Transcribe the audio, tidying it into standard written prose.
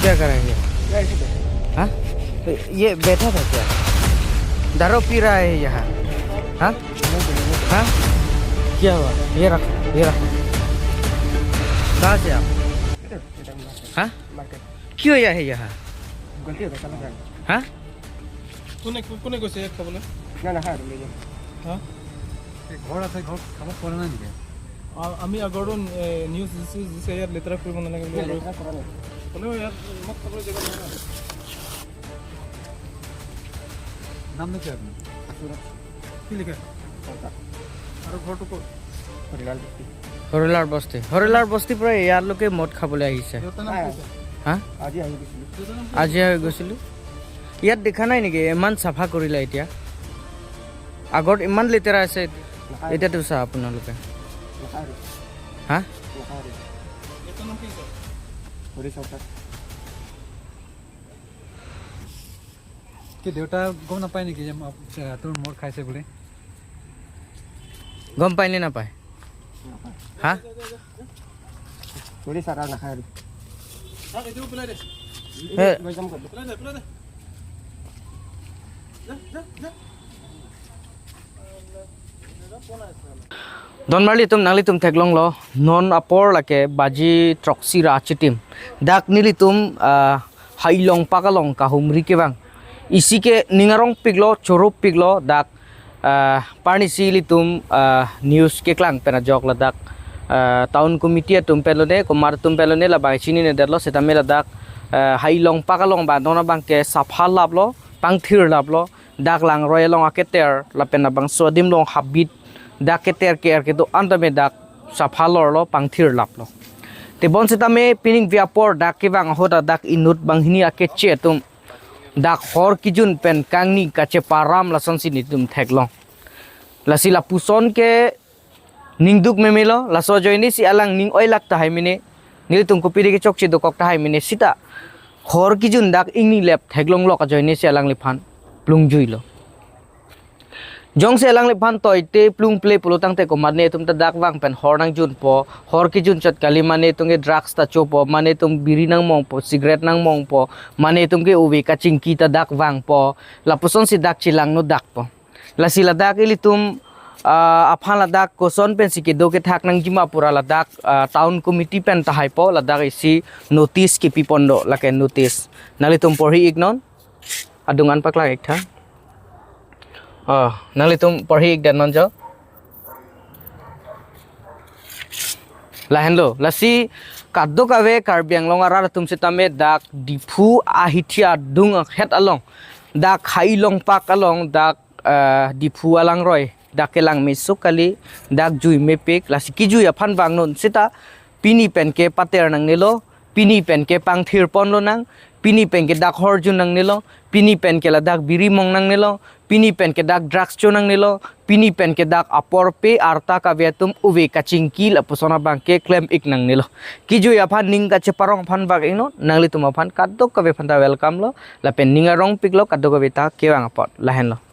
क्या कर रहे हैं हाँ ये बैठा था क्या दारू पी रहा है यहाँ हाँ हाँ क्या हुआ ये रख कहाँ से आप हाँ क्यों आया है यहाँ हाँ কোনে কৈছে খাবলৈ হা ঘৰ আছে ঘৰ খাব পৰা নাই নেকি আমি আগৰো নিউজ দিছে ইয়াত লেতেৰা কৰিব নালাগে বুলি হ'লেও ইয়াত মোক খাবলৈ জেগা নাই নাম কি আপুনি কি লিখে আৰু ঘৰটো ক'ত হৰিলাৰ বস্তি পৰা ইয়ালৈকে মদ খাবলৈ আহিছে হা আজি গৈছিলোঁ ইয়াত দেখা নাই নেকি ইমান চাফা কৰিলে এতিয়া আগত ইমান লেতেৰা আছে এতিয়াতো চা আপোনালোকে হা কি দেউতা গম নাপায় নেকি যে তোৰ মদ খাইছে বুলি গম পায় নে নাপায় হা Donmarli tum nangli tum teklong lo non apor lake baji troksi rachitim dak nili tum hailong pakalong kahumri ke bang isi ke ningarong piglo chorop piglo dak parni sili tum news ke klang pena jok la dak town committee tum pelone komar tum pelone la bai chini ne derlo seta mela dak hailong pakalong ba dona bang ke safal lablo pangthir lablo dak lang royalong aketer la pena bang sodim long habit dak keter ke er ke do anda me dak safalor lo pangthir laplo te bon seta me pining viapor dak ke bang hoda dak inut bang hini akeche tum dak hor kijun pen kangni kache param la sansi ni tum theklong la sila puson ke ningduk memelo la so joini si alang ning oi lak ta hai mine nil tum kopiri ke chokchi do kok ta hai mine sita hor kijun dak ingni lep theklong lo ka joini si alang li phan plung juilo jong se lang le phan toy te plung play pulotang te ko mane tum ta dak wang pen hor nang jun po hor ki jun chat kali mane tunge drugs ta chopo mane tum biri nang mong po cigarette nang mong po mane tum ke uwi ka chingki ta dak wang po la puson si dak chilang no dak po la sila dak ili tum aphan la dak ko son pen si ke do ke thak nang jima pura la dak town committee pen ta hai po la dak isi notice ki pi pondo la ke notice nali tum porhi ignon adungan pakla ekta nali tum porhi ek dan nonjo lahen lo lasi kaddo kawe karbiang long ara tum sitame dak dipu ahithia dung het along dak khai long pak along dak dipu alang roi dak kelang mesuk kali dak jui mepek lasi kijui aphan bang non sita pini pen ke pater nang nilo pini pen ke pangthir pon lo nang pini pen ke dak horjun nang nilo pini pen ke la dak biri mong nang nilo pini pen ke dak drugs chonang nilo pini pen ke dak apor pe arta ka vetum uve kachingki la pusona bang ke claim ik nang nilo kiju ya phan ning ka cheparong phan bag ino nangli tuma phan kadok ka ve phan ta welcome lo la pen ninga rong pik lo kadok ka ve ta kewang apot lahen lo